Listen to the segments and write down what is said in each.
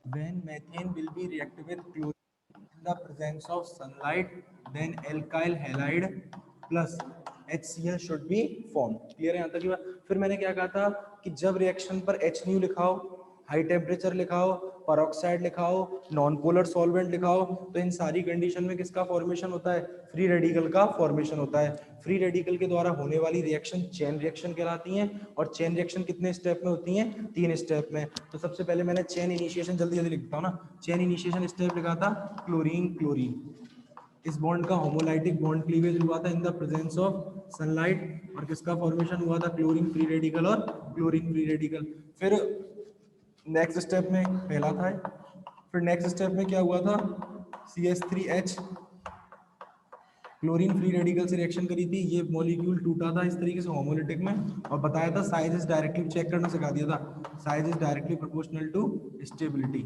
when methane will be reacted with chlorine in the presence of sunlight, then alkyl halide plus HCl should be formed. Clear है यहाँ तक की बात? फिर मैंने क्या कहा था कि जब रिएक्शन पर H न्यू लिखाओ, हाई टेम्परेचर लिखाओ, परऑक्साइड लिखाओ, नॉन पोलर सॉल्वेंट लिखाओ, तो इन सारी कंडीशन में किसका फॉर्मेशन होता है? फ्री रेडिकल का फॉर्मेशन होता है। फ्री रेडिकल के द्वारा होने वाली रिएक्शन चेन रिएक्शन कहलाती हैं, और चेन रिएक्शन कितने स्टेप में होती हैं? 3 स्टेप में। तो सबसे पहले मैंने चेन इनिशिएशन जल्दी जल्दी लिखता हूँ ना, चेन इनिशिएशन स्टेप लिखा था क्लोरीन क्लोरीन। इस बॉन्ड का होमोलाइटिक बॉन्ड क्लीवेज हुआ था in the presence of sunlight, और किसका फॉर्मेशन हुआ था? क्लोरीन फ्री रेडिकल और क्लोरीन फ्री रेडिकल। फिर नेक्स्ट स्टेप में पहला था, फिर नेक्स्ट स्टेप में क्या हुआ था? CH3H क्लोरीन फ्री रेडिकल से रिएक्शन करी थी, ये मॉलिक्यूल टूटा था इस तरीके से होमोलिटिक में, और बताया था साइज इज डायरेक्टली, चेक करना सिखा दिया था, size is directly proportional to stability,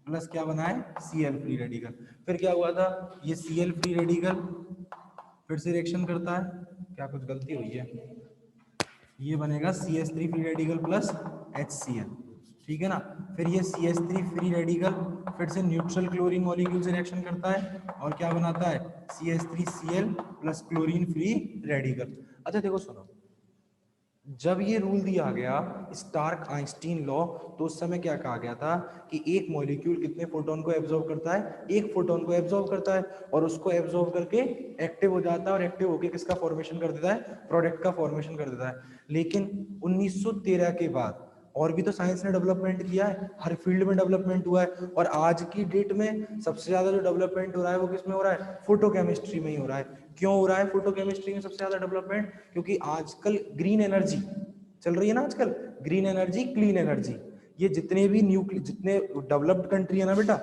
plus क्या बना है? Cl free radical. फिर क्या हुआ था? ये Cl फ्री रेडिकल फिर से रिएक्शन करता है, क्या कुछ गलती हुई है? ये बनेगा CH3 free radical plus HCl, ठीक है ना। फिर ये CH3 फ्री रेडिकल फिर से न्यूट्रल क्लोरीन मॉलिक्यूल से रिएक्शन करता है, और क्या बनाता है? CH3Cl plus chlorine free radical. अच्छा देखो सुनो, जब ये रूल दिया गया स्टार्क आइंस्टीन लॉ, तो उस समय क्या कहा गया था कि एक मॉलिक्यूल कितने फोटोन को एब्जॉर्ब करता है? एक फोटोन को एब्जॉर्ब करता है, और उसको एब्जॉर्ब करके एक्टिव हो जाता है, और एक्टिव होकर किसका फॉर्मेशन कर देता है? प्रोडक्ट का फॉर्मेशन कर देता है। लेकिन 1913 के बाद और भी तो साइंस ने डेवलपमेंट किया है, हर फील्ड में डेवलपमेंट हुआ है, और आज की डेट में सबसे ज्यादा जो डेवलपमेंट हो रहा है वो किस में हो रहा है? फोटोकेमिस्ट्री में ही हो रहा है। क्यों हो रहा है फोटोकेमिस्ट्री में सबसे ज्यादा डेवलपमेंट? क्योंकि आजकल ग्रीन एनर्जी चल रही है ना, आजकल ग्रीन एनर्जी, क्लीन एनर्जी, ये जितने भी जितने डेवलप्ड कंट्री है ना बेटा,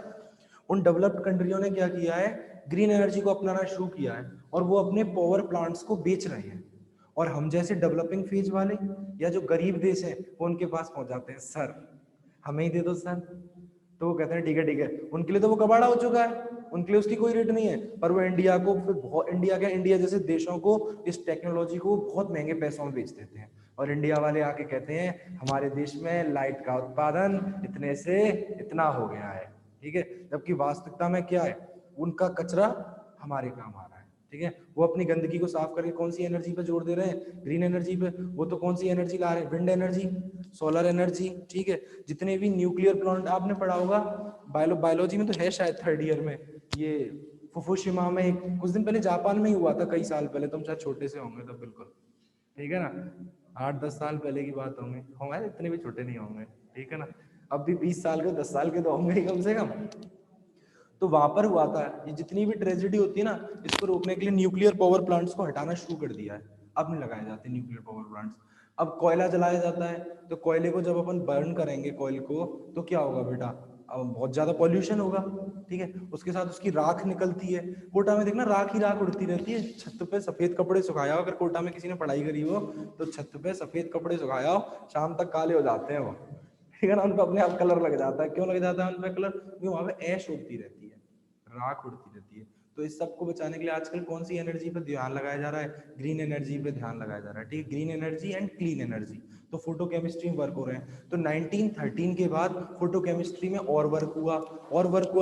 उन डेवलप्ड कंट्रियों ने क्या किया है? ग्रीन एनर्जी को अपनाना शुरू किया है, और वो अपने पावर प्लांट्स को बेच रहे हैं, और हम जैसे डेवलपिंग फेज वाले या जो गरीब देश हैं वो उनके पास पहुंच जाते हैं, सर हमें ही दे दो सर, तो वो कहते हैं ठीक है ठीक है, उनके लिए तो वो कबाड़ा हो चुका है, उनके लिए उसकी कोई रेट नहीं है, पर वो इंडिया को फिर बहुत, इंडिया जैसे देशों को इस टेक्नोलॉजी को बहुत महंगे पैसों में बेच देते हैं, और इंडिया वाले आके कहते हैं हमारे देश में लाइट का उत्पादन इतने से इतना हो गया है, ठीक है, जबकि वास्तविकता में क्या है? उनका कचरा हमारे काम आ रहा है, ठीक है। वो अपनी गंदगी को साफ करके कौन सी एनर्जी पे जोर दे रहे हैं? ग्रीन एनर्जी पे। वो तो कौन सी एनर्जी ला रहे हैं? विंड एनर्जी, सोलर एनर्जी, ठीक है। जितने भी न्यूक्लियर प्लांट आपने पढ़ा होगा, बायोलॉजी में तो है शायद थर्ड ईयर में, ये फुकुशिमा में कुछ दिन पहले जापान में ही हुआ था, कई साल पहले, तुम शायद छोटे से होंगे तब, बिल्कुल ठीक है ना, 8-10 साल पहले की बात होंगे, इतने भी छोटे नहीं होंगे, ठीक है ना, अब भी 20 साल के 10 साल के तो होंगे ही कम से कम। तो वहां पर हुआ था, ये जितनी भी ट्रेजेडी होती है ना, इसको रोकने के लिए न्यूक्लियर पावर प्लांट्स को हटाना शुरू कर दिया है, अब नहीं लगाए जाते न्यूक्लियर पावर प्लांट्स। अब कोयला जलाया जाता है, तो कोयले को जब अपन बर्न करेंगे कोयल को, तो क्या होगा बेटा? अब बहुत ज्यादा पॉल्यूशन होगा, ठीक है। उसके साथ उसकी राख निकलती है, कोटा में देखना राख ही राख उड़ती रहती है। छत पे सफेद कपड़े सुखाया हो, अगर कोटा में किसी ने पढ़ाई करी हो, तो छत पे सफेद कपड़े सुखाया हो, शाम तक काले हो जाते हैं वो, ठीक है ना, उन पर अपने आप कलर लग जाता है। क्यों लग जाता है उन पर कलर? क्योंकि वहां पे ऐश उड़ती रहती है, राख उड़ती रहती है। तो इस सब को बचाने के लिए आजकल कौन सी एनर्जी पर ध्यान लगाया जा रहा है? ग्रीन एनर्जी पे ध्यान लगाया जा रहा है, ठीक है, green energy and clean energy. तो फोटोकेमिस्ट्री में वर्क हो रहे हैं। तो 1913 के बाद फोटोकेमिस्ट्री में और वर्क हुआ,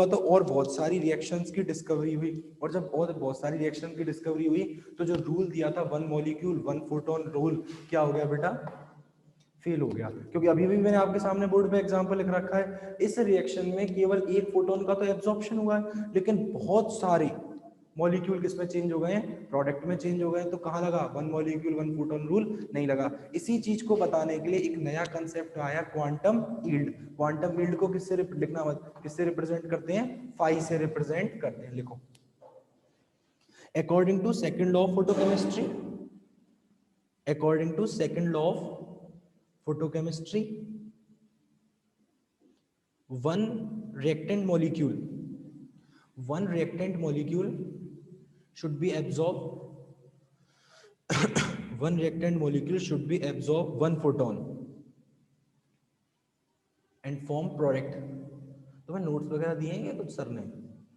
तो और बहुत सारी रिएक्शंस की डिस्कवरी हुई, और जब और बहुत सारी रिएक्शन की डिस्कवरी हुई, तो जो रूल दिया था one molecule one photon rule, क्या हो गया बेटा? फेल हो गया। क्योंकि अभी भी मैंने आपके सामने बोर्ड पे एग्जांपल लिख रखा है, इस रिएक्शन में केवल एक फोटोन का तो एब्जॉर्प्शन हुआ है, लेकिन बहुत सारे मॉलिक्यूल किसमें चेंज हो गए हैं? प्रोडक्ट में चेंज हो गए हैं। तो कहाँ लगा? One molecule one photon rule नहीं लगा। इसी चीज को बताने के लिए एक नया कंसेप्ट आया, क्वांटम यील्ड। क्वांटम यील्ड को किससे लिखना, किससे रिप्रेजेंट करते हैं? फाई से रिप्रेजेंट करते हैं। लिखो, according to second law of photochemistry, according to second law of photochemistry, one reactant molecule one reactant molecule should be absorb one reactant molecule should be absorb one photon and form product। तो मैं notes वगैरह दिए हैं क्या कुछ sir ने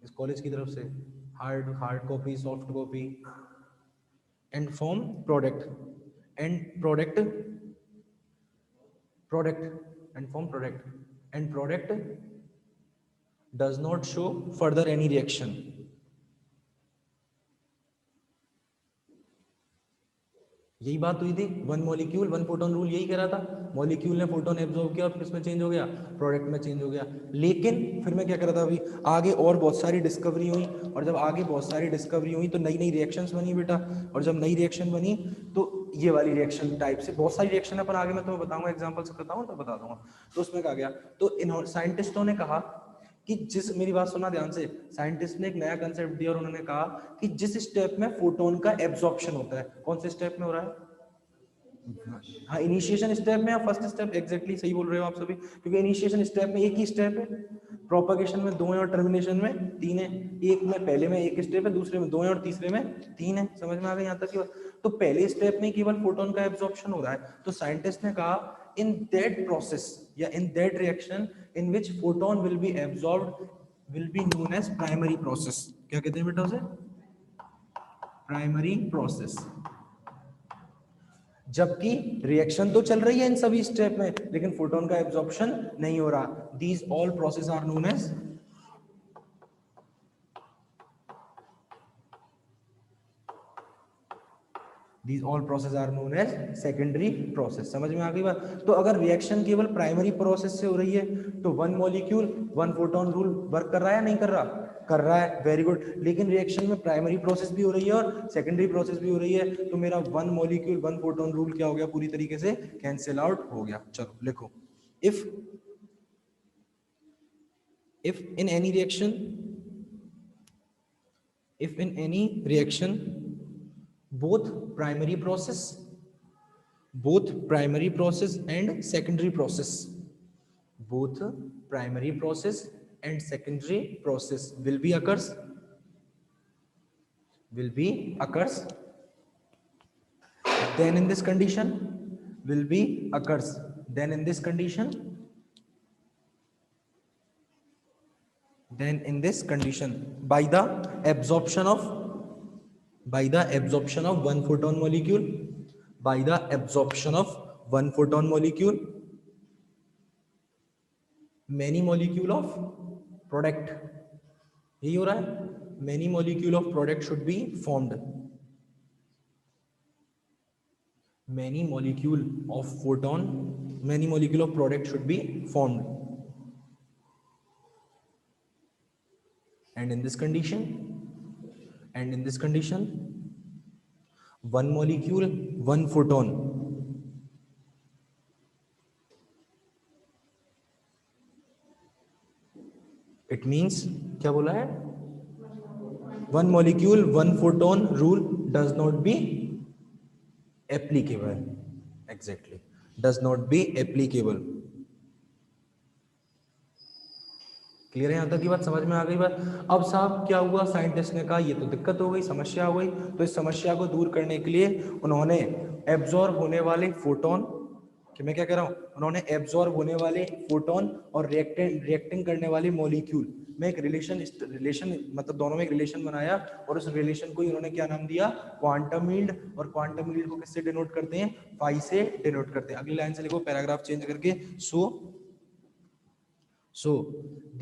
इस college की तरफ से? Hard hard copy, soft copy, and form product, and product product and form product, and product does not show further any reaction. यही बात हुई थी, one molecule one photon rule यही कह रहा था, मॉलिक्यूल ने फोटोन एब्जॉर्ब किया और फिर इसमें चेंज हो गया, प्रोडक्ट में चेंज हो गया। लेकिन फिर मैं क्या कर रहा था, अभी आगे और बहुत सारी डिस्कवरी हुई, और जब आगे बहुत सारी डिस्कवरी हुई तो नई नई रिएक्शंस बनी बेटा, और जब नई रिएक्शन बनी तो ये वाली रिएक्शन टाइप से बहुत सारी रिएक्शन है, पर आगे मैं तुम्हें बताऊंगा, एग्जाम्पल से बताऊँ तो बता दूंगा। तो उसमें कहा गया, तो इन साइंटिस्टों ने कहा कि जिस, मेरी बात सुना ध्यान से, साइंटिस्ट ने एक नया कंसेप्ट दिया और उन्होंने कहा कि जिस स्टेप में फोटोन का एब्जॉर्प्शन होता है, कौन से स्टेप में हो रहा है, हाँ इनिशिएशन स्टेप में या फर्स्ट स्टेप, एग्जैक्टली सही बोल रहे हो आप सभी, क्योंकि इनिशिएशन स्टेप में एक ही स्टेप है, प्रोपगेशन में 2 है और टर्मिनेशन में 3 है, एक में पहले में एक स्टेप है, दूसरे में 2 है और तीसरे में 3 है। समझ में आ गई यहाँ तक की? तो पहले स्टेप में केवल फोटोन का एब्जॉर्प्शन हो रहा है, तो साइंटिस्ट ने कहा इन दैट प्रोसेस या in that reaction in which photon will be absorbed will be known as primary process. क्या कहते हैं बेटा उसे? Primary process. जबकि रिएक्शन तो चल रही है इन सभी स्टेप में, लेकिन फोटोन का एब्जॉर्प्शन नहीं हो रहा। These all process are known as These all processes are known as secondary process। समझ में आ गई बात? तो अगर रिएक्शन केवल प्राइमरी प्रोसेस से हो रही है तो one molecule one photon rule work कर रहा है या नहीं कर रहा? कर रहा है, वेरी गुड। लेकिन रिएक्शन में प्राइमरी प्रोसेस भी हो रही है और सेकेंडरी प्रोसेस भी हो रही है, तो मेरा one molecule one photon rule क्या हो गया? पूरी तरीके से कैंसिल आउट हो गया। चलो लिखो, if in any reaction both primary process and secondary process will be occurs, then in this condition by the absorption of one photon molecule, many molecule of product, यही हो रहा है, many molecule of product should be formed, many molecule of product should be formed, and in this condition one molecule one photon, it means क्या बोला है? one molecule one photon rule does not be applicable, exactly, does not be applicable। Clear है? यहाँ तक की बात समझ में आ गई बात? अब साहब क्या हुआ, साइंटिस्ट ने कहा ये तो दिक्कत हो गई, समस्या हो गई, तो इस समस्या को दूर करने के लिए उन्होंने एब्जॉर्ब होने वाले फोटोन, कि मैं क्या कह रहा हूँ, उन्होंने एब्जॉर्ब होने वाले फोटोन और रिएक्टिंग करने वाले मॉलिक्यूल में एक रिलेशन मतलब दोनों में एक रिलेशन बनाया, और उस रिलेशन को उन्होंने क्या नाम दिया? Quantum yield. और क्वांटम यील्ड को किससे डिनोट करते हैं? फाई से डिनोट करते हैं। अगली लाइन से लिखो, पैराग्राफ चेंज करके, so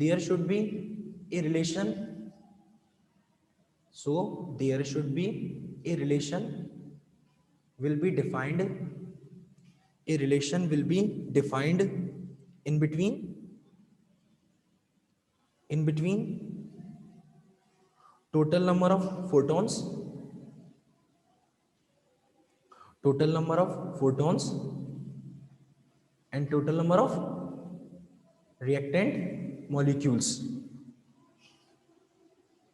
there should be a relation will be defined in between total number of photons and total number of reactant molecules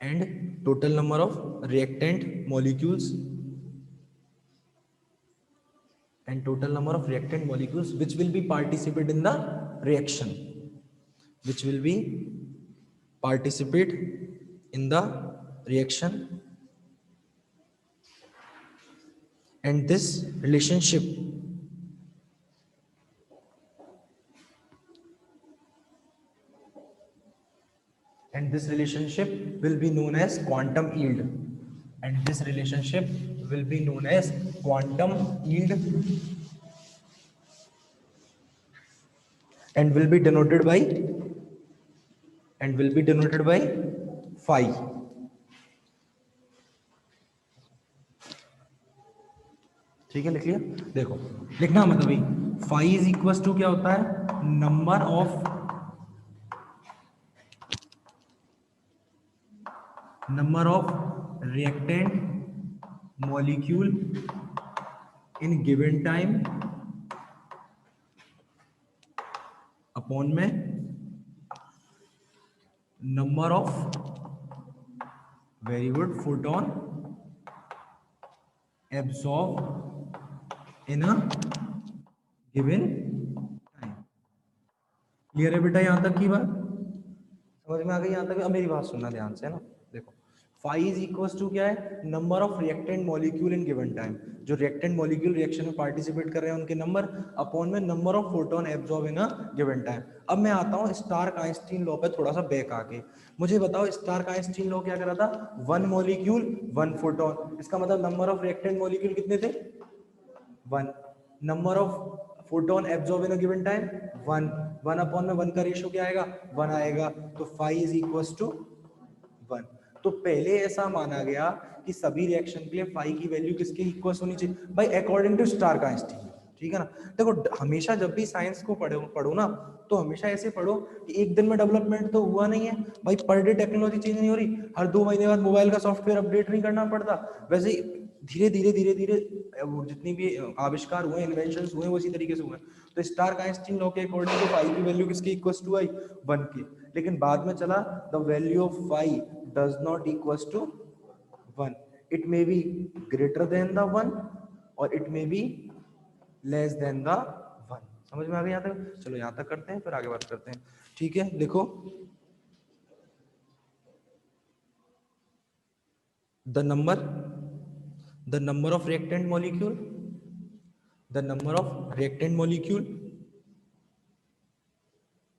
and total number of reactant molecules which will be participate in the reaction, and this relationship will be known as quantum yield, and will be denoted by and will be denoted by phi. ठीक है, लिख लिया। देखो लिखना मतलब भाई phi is equal to क्या होता है, number of reactant molecule in given time upon में number of, very good, photon absorb in a given time. Clear है बेटा यहां तक की बात? समझ में आ गई यहां तक? अब मेरी बात सुनना ध्यान से ना। देखो फाई इज इक्वल टू क्या है, number of reactant molecule in given time, जो रिएक्टेंट मॉलिक्यूल रिएक्शन में पार्टिसिपेट कर रहे हैं उनके नंबर, अपॉन में number of photon absorb in a given time. अब मैं आता हूँ स्टार्क आइंस्टीन लॉ पे थोड़ा सा बैक आके। मुझे बताओ स्टार्क आइंस्टीन लॉ क्या करा था, वन मॉलिक्यूल वन फोटोन, इसका मतलब नंबर ऑफ रिएक्टेंट मॉलिक्यूल कितने थे, one. Number of photon absorb in a given time one, one upon में वन का रेशियो क्या आएगा, वन आएगा, तो phi is equal to one. तो पहले ऐसा माना गया कि सभी रिएक्शन के लिए फाई की वैल्यू किसके इक्वल होनी चाहिए भाई, अकॉर्डिंग टू स्टार्क आइंस्टीन। ठीक है ना? देखो हमेशा जब भी साइंस को पढ़ो ना, तो हमेशा ऐसे पढ़ो कि एक दिन में डेवलपमेंट तो हुआ नहीं है भाई, पर डे टेक्नोलॉजी चेंज नहीं हो रही, हर 2 महीने बाद मोबाइल का सॉफ्टवेयर अपडेट नहीं करना पड़ता। वैसे ही धीरे धीरे धीरे धीरे जितनी भी आविष्कार हुए, इन्वेंशंस हुए, वो इसी तरीके से हुए। तो स्टार्क आइंस्टीन लॉ के अकॉर्डिंग तो फाई की वैल्यू किसकी इक्वल टू आई, वन की। लेकिन बाद में चला the value of phi does not equal to one, it may be greater than the one और it may be less than the one. समझ में आ गया यहाँ तक? चलो यहाँ तक करते हैं, फिर आगे बात करते हैं। ठीक है, देखो the number of reactant molecule, the number of reactant molecule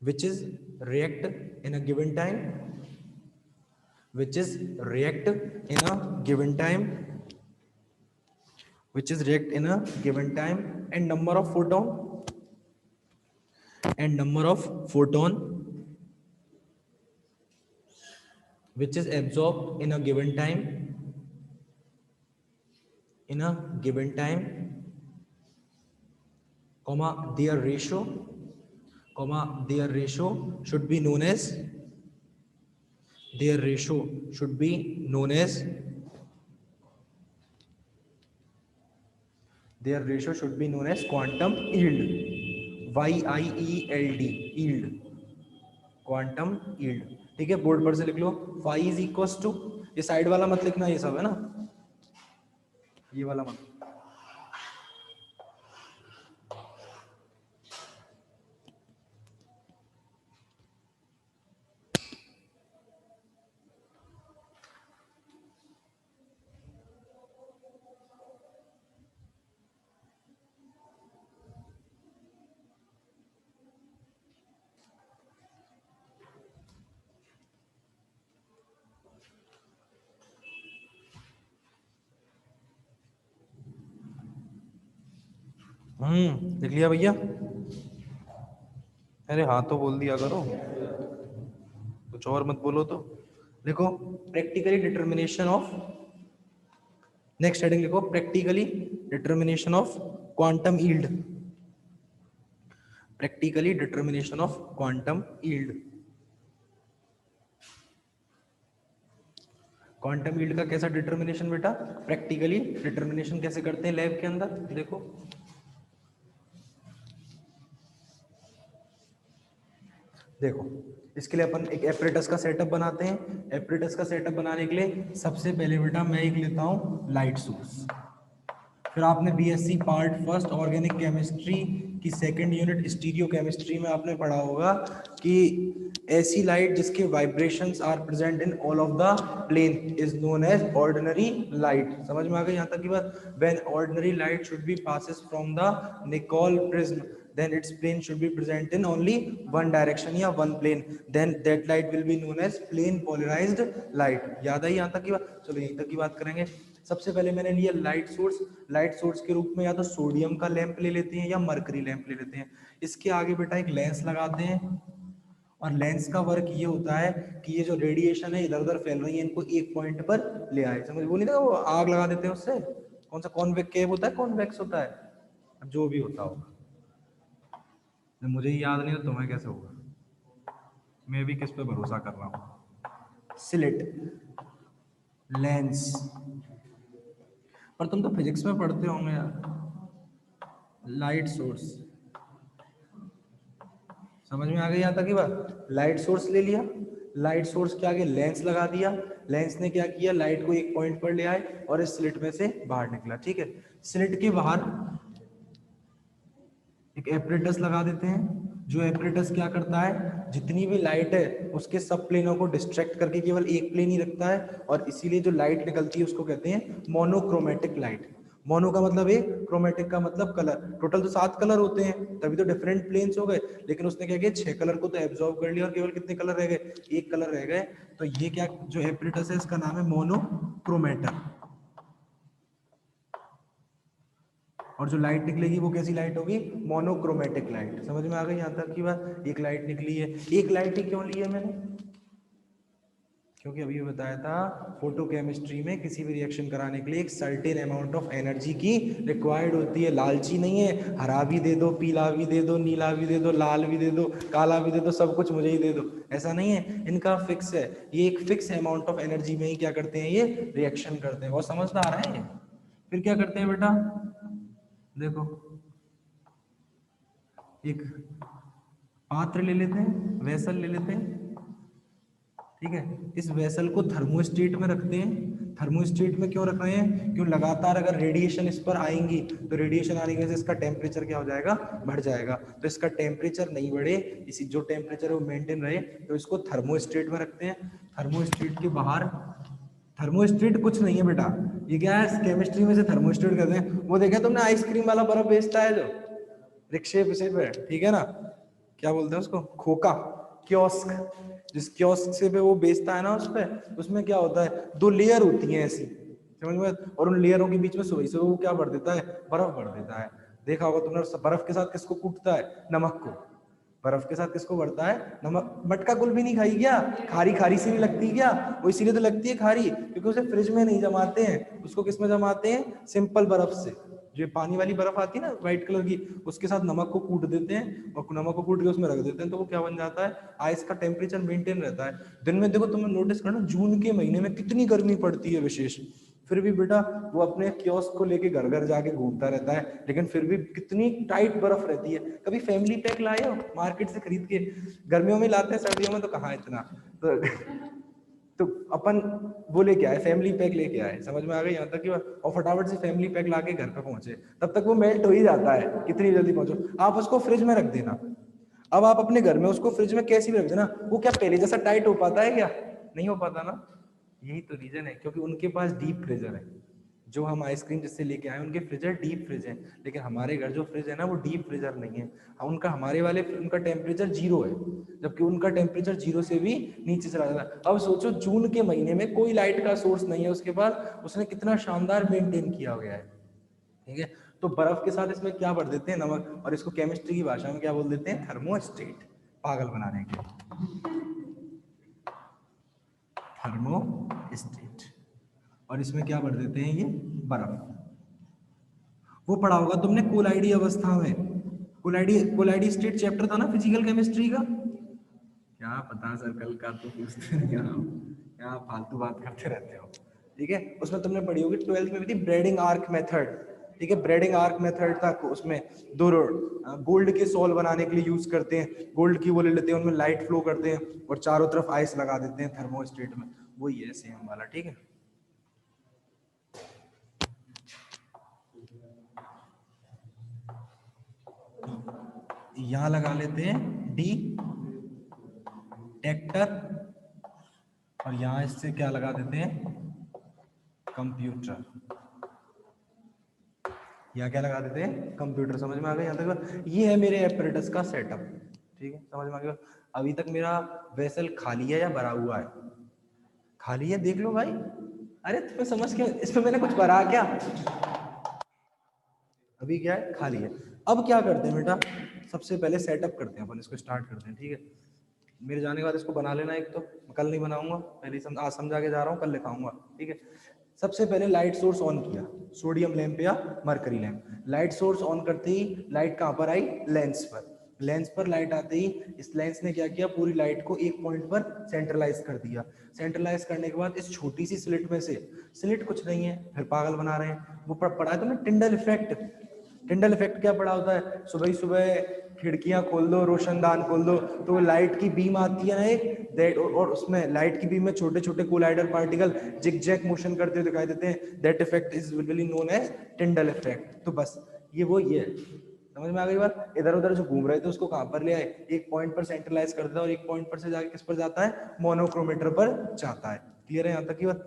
which is react in a given time, which is react in a given time, which is react in a given time, and number of photon, and number of photon which is absorbed in a given time, in a given time, comma their ratio, comma their ratio should be known as, their ratio should be known as, their ratio should be known as quantum yield, YIELD, yield, quantum yield। ठीक है, board पर से लिख लो, phi is equal to, ये side वाला मत लिखना, ये सब है ना, ये वाला मत। लिख लिया भैया? अरे हाँ तो बोल दिया करो, कुछ और मत बोलो। तो देखो practically determination of, next heading लिखो, practically determination of quantum yield, practically determination of quantum yield. Quantum yield का कैसा डिटर्मिनेशन बेटा, प्रैक्टिकली डिटर्मिनेशन कैसे करते हैं लैब के अंदर, देखो देखो इसके लिए अपन एक एपरेटस का सेटअप बनाते हैं। एपरेटस का सेटअप बनाने के लिए सबसे पहले बेटा मैं एक लेता हूं लाइट सोर्स। फिर आपने BSc part first organic chemistry की सेकंड यूनिट स्टीरियो केमिस्ट्री में आपने पढ़ा होगा कि ऐसी लाइट जिसके vibrations are present in all of the plane is known as ordinary light. समझ में आ गई यहाँ तक की बात? When ordinary light should be passes from the Nicol prism, then its plane should be present in only one direction या one plane, then that light will be known as plane polarized light। याद आई यहाँ तक की बात? चलो यहीं तक की बात करेंगे। सबसे पहले मैंने लिया लाइट सोर्स। लाइट सोर्स के रूप में या तो सोडियम का लैंप ले लेते हैं या मरकरी लैंप ले लेते हैं। इसके आगे बेटा एक लेंस लगाते हैं और लेंस का वर्क ये होता है कि ये जो रेडिएशन है इधर उधर फैल रही है, इनको एक पॉइंट पर ले आए। समझ, वो नहीं था वो आग लगा देते हैं उससे, कौन सा कॉन्वेक्स होता है, कॉन्वेक्स होता है, जो भी होता होगा, मुझे ही याद नहीं तो तुम्हें कैसे होगा, मैं भी किस पे भरोसा कर रहा हूँ। स्लिट, लेंस, पर तुम तो फिजिक्स में पढ़ते होंगे यार। लाइट सोर्स, समझ में आ गई यहाँ तक की बात। लाइट सोर्स ले लिया, लाइट सोर्स के आगे लेंस लगा दिया, लेंस ने क्या किया, लाइट को एक पॉइंट पर ले आए और इस स्लिट में से बाहर निकला। ठीक है, स्लिट के बाहर एक एपरेटस लगा देते हैं, जो एपरेटस क्या करता है, जितनी भी लाइट है उसके सब प्लेनों को डिस्ट्रैक्ट करके केवल एक प्लेन ही रखता है, और इसीलिए जो लाइट निकलती है उसको कहते हैं मोनोक्रोमेटिक लाइट। मोनो का मतलब एक, क्रोमेटिक का मतलब कलर। टोटल तो 7 कलर होते हैं, तभी तो डिफरेंट प्लेन्स हो गए, लेकिन उसने क्या किया, 6 कलर को तो एब्जॉर्ब कर लिया और केवल कितने कलर रह गए, एक कलर रह गए। तो ये क्या, जो एपरेटस है इसका नाम है मोनोक्रोमेटर। और जो लाइट निकलेगी वो कैसी लाइट होगी, मोनोक्रोमेटिक लाइट। समझ में आ गई यहाँ तक की बात। एक लाइट निकली है, एक लाइट ही क्यों ली है मैंने, क्योंकि अभी बताया था फोटोकेमिस्ट्री में किसी भी रिएक्शन कराने के लिए एक सर्टेन अमाउंट ऑफ एनर्जी की रिक्वायर्ड होती है। लालची नहीं है, हरा भी दे दो, पीला भी दे दो, नीला भी दे दो, लाल भी दे दो, काला भी दे दो, सब कुछ मुझे ही दे दो, ऐसा नहीं है। इनका फिक्स है, ये एक फिक्स अमाउंट ऑफ एनर्जी में ही क्या करते हैं, ये रिएक्शन करते हैं। और समझदार है ये। फिर क्या करते हैं बेटा, देखो एक पात्र ले लेते हैं, वेसल ले लेते हैं, ठीक है। इस वेसल को थर्मोस्टेट में रखते हैं। थर्मोस्टेट में क्यों रख रहे हैं, क्यों, लगातार अगर रेडिएशन इस पर आएंगी तो रेडिएशन आने की वजह से इसका टेम्परेचर क्या हो जाएगा, बढ़ जाएगा। तो इसका टेम्परेचर नहीं बढ़े, इसी जो टेम्परेचर है वो मेंटेन रहे, तो इसको थर्मोस्टेट में रखते हैं। थर्मोस्टेट के बाहर, थर्मोस्टेट कुछ नहीं है बेटा, ये क्या है, केमिस्ट्री में से थर्मोस्टेट करते हैं। वो देखा तुमने आइसक्रीम वाला बर्फ बेचता है जो रिक्शे पे, ठीक है ना, क्या बोलते हैं उसको, खोका, कियोस्क, जिस कियोस्क से पे वो बेचता है ना, उस पे, उसमें क्या होता है, 2 लेयर होती हैं ऐसी, समझ में, और उन लेयरों के बीच में सोई से वो क्या भर देता है, बर्फ भर देता है। देखा होगा तुमने, बर्फ के साथ किसको कूटता है, नमक को। बर्फ के साथ किसको बढ़ता है, नमक। मटका गुल भी नहीं खाई क्या, खारी खारी सी नहीं लगती क्या, वो इसीलिए तो लगती है खारी क्योंकि उसे फ्रिज में नहीं जमाते हैं, उसको किस में जमाते हैं, सिंपल बर्फ से। जो पानी वाली बर्फ आती है ना व्हाइट कलर की, उसके साथ नमक को कूट देते हैं, और नमक को कूट के उसमें रख देते हैं, तो वो क्या बन जाता है, आइस का टेम्परेचर मेंटेन रहता है। दिन में देखो तुम नोटिस करना, जून के महीने में कितनी गर्मी पड़ती है विशेष, फिर भी बेटा वो अपने कियोस्क को लेके घर घर जाके घूमता रहता है, लेकिन फिर भी कितनी टाइट बर्फ रहती है। कभी फैमिली पैक लाए हो मार्केट से खरीद के, गर्मियों में लाते हैं, सर्दियों में तो कहाँ इतना, तो अपन वो लेके आए, फैमिली पैक लेके आए, समझ में आ गई यहाँ तक की बात। और फटाफट से फैमिली पैक लाके घर पे पहुंचे, तब तक वो मेल्ट हो ही जाता है, कितनी जल्दी पहुंचो। आप उसको फ्रिज में रख देना, अब आप अपने घर में उसको फ्रिज में कैसे भी रख देना, वो क्या पहले जैसा टाइट हो पाता है क्या, नहीं हो पाता ना। यही तो रीजन है, क्योंकि उनके पास डीप फ्रीजर है। जो हम आइसक्रीम जिससे लेके आए उनके फ्रीजर डीप फ्रिज है, लेकिन हमारे घर जो फ्रिज है ना वो डीप फ्रीजर नहीं है। उनका, हमारे वाले उनका टेम्परेचर 0 है, जबकि उनका टेम्परेचर 0 से भी नीचे चला जाता है। अब सोचो जून के महीने में कोई लाइट का सोर्स नहीं है उसके पास, उसने कितना शानदार मेंटेन किया गया है, ठीक है। तो बर्फ के साथ इसमें क्या भर देते हैं, नमक, और इसको केमिस्ट्री की भाषा में क्या बोल देते हैं, थर्मोस्टेट, पागल बनाने के लिए, थर्मोस्टेट। और इसमें क्या भर देते हैं, ये बर्फ। वो पढ़ा होगा तुमने कोलाइडी अवस्था में, कोलाइडी स्टेट चैप्टर था ना फिजिकल केमिस्ट्री का, क्या पता सर्कल का तो पूछते नहीं हो, यहाँ फालतू बात करते रहते हो, ठीक है। उसमें तुमने पढ़ी होगी 12th में भी थी, ब्रेडिंग आर्क मेथड, ठीक है। ब्रेडिंग आर्क मेथड था, उसमें दो गोल्ड के सॉल बनाने के लिए यूज करते हैं, गोल्ड की वो ले लेते हैं, उनमें लाइट फ्लो करते हैं और चारों तरफ आइस लगा देते हैं थर्मोस्टेट में, वही है सेम वाला, ठीक है। यहां लगा लेते हैं डी टेक्टर, और यहां इससे क्या लगा देते हैं, कंप्यूटर। यहाँ क्या लगा देते हैं, कंप्यूटर। समझ में आ गया यहाँ तक, ये है मेरे एपरेटस का सेटअप, ठीक है, समझ में आ गया। अभी तक मेरा वेसल खाली है या भरा हुआ है, खाली है, देख लो भाई। अरे तुम्हें समझ के इसमें मैंने कुछ भरा क्या, अभी क्या है, खाली है। अब क्या करते हैं बेटा, सबसे पहले सेटअप करते हैं अपन, इसको स्टार्ट करते हैं, ठीक है। मेरे जाने के बाद इसको बना लेना एक तो, मैं कल नहीं बनाऊंगा, पहले आज समझा के जा रहा हूँ, कल लिखाऊंगा, ठीक है। सबसे पहले लाइट सोर्स ऑन किया, सोडियम लैंप या mercury lamp. Light source on करते ही लाइट कहाँ पर आई, लेंस पर। लेंस पर लाइट आते ही इस लेंस ने क्या किया, पूरी लाइट को एक पॉइंट पर सेंट्रलाइज कर दिया। सेंट्रलाइज करने के बाद इस छोटी सी स्लिट में से, स्लिट कुछ नहीं है, फिर पागल बना रहे हैं, वो पढ़ा है तुमने टिंडल इफेक्ट। टिंडल इफेक्ट क्या पड़ा होता है, सुबह ही सुबह खिड़कियां खोल दो, रोशनदान खोल दो, तो लाइट की बीम आती है ना एक दैट, और उसमें लाइट की बीम में छोटे छोटे collider particle zig zag motion करते हुए दिखाई देते हैं। That effect is widely known as Tyndall effect. तो बस ये वो ये है, समझ में आ गई बात। इधर उधर जो घूम रहे थे उसको कहां पर ले आए, एक पॉइंट पर सेंट्रलाइज कर दिया, और एक पॉइंट पर से जाके किस पर जाता है, मोनोक्रोमीटर पर जाता है। क्लियर है यहां तक की बात।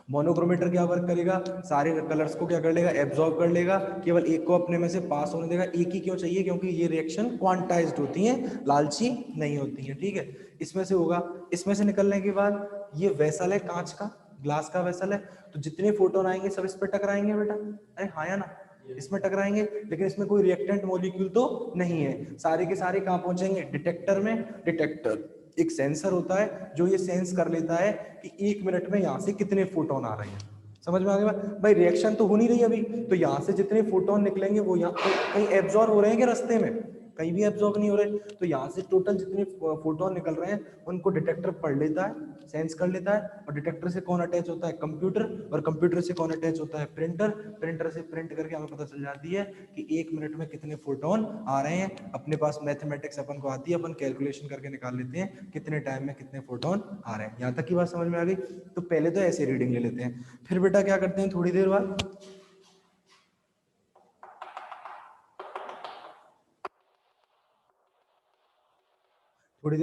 मोनोक्रोमीटर क्या वर्क करेगा, सारे कलर्स को क्या कर लेगा, एब्जॉर्ब कर लेगा, केवल एक को अपने में से पास होने देगा। एक ही क्यों चाहिए, क्योंकि ये रिएक्शन क्वांटाइज्ड होती हैं, लालची नहीं होती हैं, ठीक है। इसमें से होगा, इसमें से निकलने के बाद ये वेसल है, कांच का, ग्लास का वेसल है, तो जितने फोटोन आएंगे सब इस पर टकराएंगे बेटा, अरे हाँ या ना, इसमें टकराएंगे। लेकिन इसमें कोई रिएक्टेंट मॉलिक्यूल तो नहीं है, सारे के सारे कहां पहुंचेंगे, डिटेक्टर में। डिटेक्टर एक सेंसर होता है जो ये सेंस कर लेता है कि 1 मिनट में यहाँ से कितने फोटोन आ रहे हैं। समझ में आ गया भाई, रिएक्शन तो हो नहीं रही अभी, तो यहाँ से जितने फोटोन निकलेंगे वो यहाँ कहीं एब्जॉर्ब हो रहे हैं कि रास्ते में, कहीं भी एब्जॉर्ब नहीं हो रहे, तो यहाँ से टोटल जितने फोटोन निकल रहे हैं उनको डिटेक्टर पढ़ लेता है, सेंस कर लेता है। और डिटेक्टर से कौन अटैच होता है, कंप्यूटर, और कंप्यूटर से कौन अटैच होता है, प्रिंटर। प्रिंटर से प्रिंट करके हमें पता चल जाती है कि 1 मिनट में कितने फोटोन आ रहे हैं। अपने पास मैथमेटिक्स अपन को आती है, अपन कैलकुलेशन करके निकाल लेते हैं कितने टाइम में कितने फोटोन आ रहे हैं। यहाँ तक की बात समझ में आ गई। तो पहले तो ऐसे रीडिंग ले लेते हैं, फिर बेटा क्या करते हैं, थोड़ी देर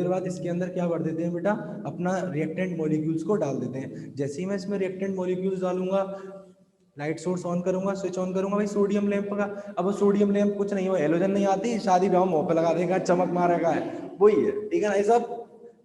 बाद इसके अंदर क्या भर देते हैं बेटा, अपना रिएक्टेंट मॉलिक्यूल्स को डाल देते हैं। जैसे ही मैं इसमें रिएक्टेंट मॉलिक्यूल्स डालूंगा, लाइट सोर्स ऑन करूंगा, स्विच ऑन करूंगा भाई सोडियम लैंप का। अब वो सोडियम लैंप कुछ नहीं, वो हेलोजन नहीं आती शादी ब्याह मुंह पे लगा देगा, चमक मारेगा है, वही है, ठीक है ना। ये सब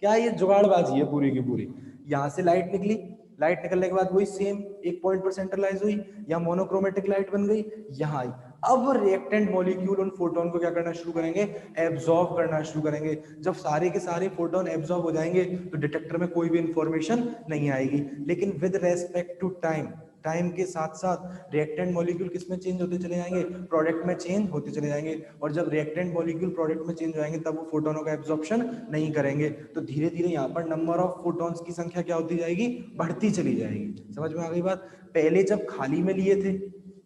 क्या है, ये जुगाड़बाजी है पूरी की पूरी। यहाँ से लाइट निकली, लाइट निकलने के बाद वही सेम एक पॉइंट पर सेंट्रलाइज हुई, या मोनोक्रोमेटिक लाइट बन गई, यहाँ आई। अब रिएक्टेंट मॉलिक्यूल उन फोटोन को क्या करना शुरू करेंगे, एब्जॉर्ब करना शुरू करेंगे। जब सारे के सारे फोटोन एब्जॉर्ब हो जाएंगे तो डिटेक्टर में कोई भी इंफॉर्मेशन नहीं आएगी। लेकिन with respect to time, time के साथ साथ रिएक्टेंट मॉलिक्यूल किस में चेंज होते चले जाएंगे, प्रोडक्ट में चेंज होते चले जाएंगे। और जब रिएक्टेंट मॉलिक्यूल प्रोडक्ट में चेंज हो जाएंगे तब वो फोटोनों का एब्जॉर्प्शन नहीं करेंगे, तो धीरे धीरे यहाँ पर नंबर ऑफ फोटोन्स की संख्या क्या होती जाएगी, बढ़ती चली जाएगी। समझ में आ गई बात। पहले जब खाली में लिए थे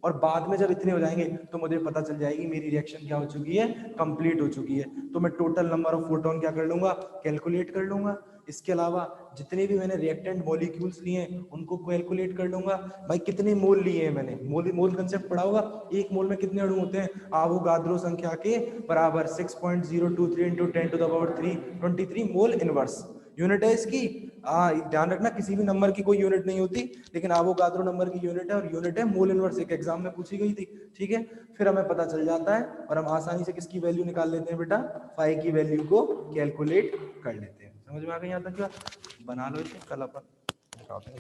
और बाद में जब इतने हो जाएंगे तो मुझे पता चल जाएगी मेरी रिएक्शन क्या हो चुकी है, कंप्लीट हो चुकी है। तो मैं टोटल नंबर ऑफ फोटोन क्या कर लूंगा, कैलकुलेट कर लूंगा। इसके अलावा जितने भी मैंने रिएक्टेंट मॉलिक्यूल्स लिए हैं उनको कैलकुलेट कर लूंगा। भाई कितने मोल लिए हैं मैंने, मोल मोल कंसेप्ट पढ़ा होगा, एक मोल में कितने अणु होते हैं, आवोगाद्रो संख्या के बराबर 6.023 इंटू 10⁻³ मोल इनवर्स यूनिट है इसकी। ध्यान रखना किसी भी नंबर की कोई यूनिट नहीं होती, लेकिन आवोगाद्रो नंबर की यूनिट है, और यूनिट है मोल इनवर्स, एक एग्जाम में पूछी गई थी, ठीक है। फिर हमें पता चल जाता है और हम आसानी से किसकी वैल्यू निकाल लेते हैं बेटा, फाई की वैल्यू को कैलकुलेट कर लेते हैं। समझ में आ गई यहाँ तक क्या, बना लो इसे, कल अपन दिखाते हैं।